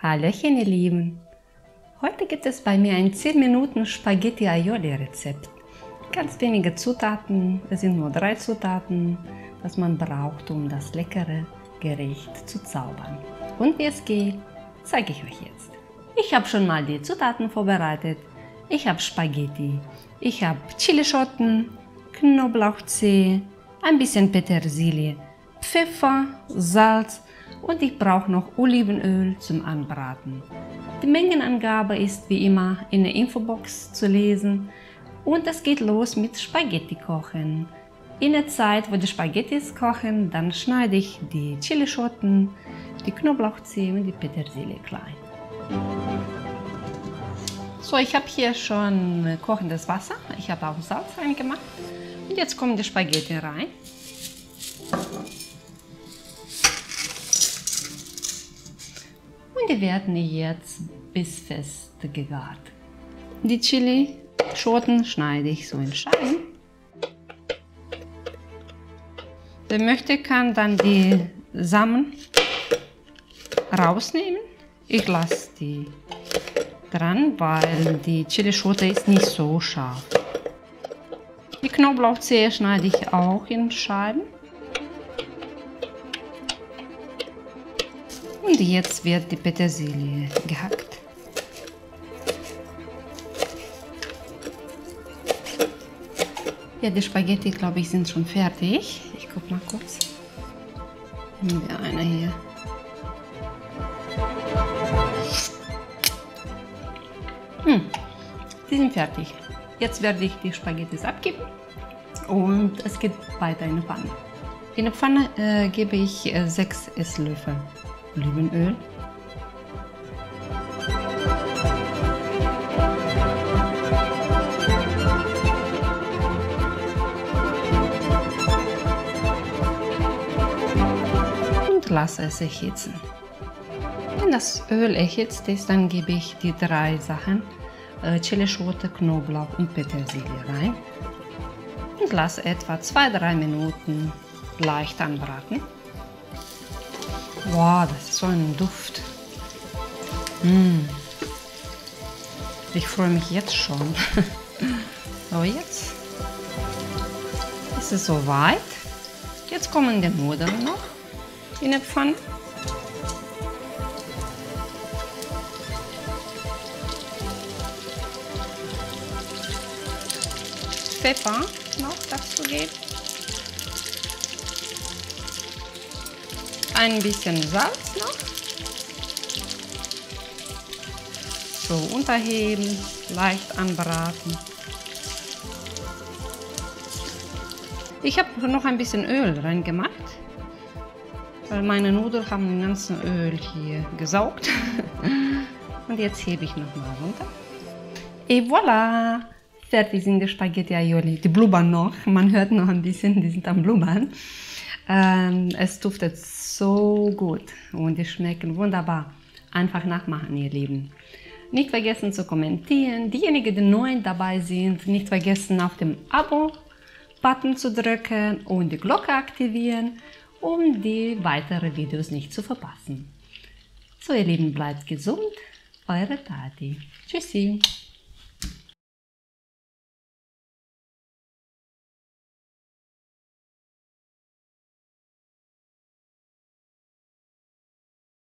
Hallöchen ihr Lieben! Heute gibt es bei mir ein 10 Minuten Spaghetti Aioli Rezept. Ganz wenige Zutaten, es sind nur 3 Zutaten, was man braucht, um das leckere Gericht zu zaubern. Und wie es geht, zeige ich euch jetzt. Ich habe schon mal die Zutaten vorbereitet. Ich habe Spaghetti, ich habe Chilischoten, Knoblauchzehe, ein bisschen Petersilie, Pfeffer, Salz und ich brauche noch Olivenöl zum Anbraten. Die Mengenangabe ist wie immer in der Infobox zu lesen und es geht los mit Spaghetti kochen. In der Zeit, wo die Spaghettis kochen, dann schneide ich die Chilischoten, die Knoblauchzehe und die Petersilie klein. So, ich habe hier schon kochendes Wasser, ich habe auch Salz reingemacht und jetzt kommen die Spaghetti rein. Und die werden jetzt bis fest gegart. Die Chilischoten schneide ich so in Scheiben. Wer möchte, kann dann die Samen rausnehmen. Ich lasse die dran, weil die Chilischote ist nicht so scharf. Die Knoblauchzehe schneide ich auch in Scheiben. Und jetzt wird die Petersilie gehackt. Ja, die Spaghetti, glaube ich, sind schon fertig. Ich gucke mal kurz. Nehmen wir eine hier. Die sind fertig. Jetzt werde ich die Spaghettis abgeben und es geht weiter in eine Pfanne. In eine Pfanne gebe ich 6 Esslöffel Olivenöl. Und lasse es erhitzen. Wenn das Öl erhitzt ist, dann gebe ich die 3 Sachen, Chilischote, Knoblauch und Petersilie rein und lasse etwa 2-3 Minuten leicht anbraten. Wow, das ist so ein Duft. Ich freue mich jetzt schon. So, jetzt ist es soweit. Jetzt kommen die Nudeln noch in die Pfanne. Pfeffer noch dazu geben. Ein bisschen Salz noch. So, unterheben, leicht anbraten. Ich habe noch ein bisschen Öl reingemacht, weil meine Nudeln haben den ganzen Öl hier gesaugt. Und jetzt hebe ich noch mal runter. Et voilà! Fertig sind die Spaghetti Aioli. Die blubbern noch, man hört noch ein bisschen, die sind am Blubbern. Es duftet so gut und die schmecken wunderbar. Einfach nachmachen, ihr Lieben. Nicht vergessen zu kommentieren. Diejenigen, die neu dabei sind, nicht vergessen auf den Abo-Button zu drücken und die Glocke aktivieren, um die weiteren Videos nicht zu verpassen. So, ihr Lieben, bleibt gesund. Eure Tati. Tschüssi.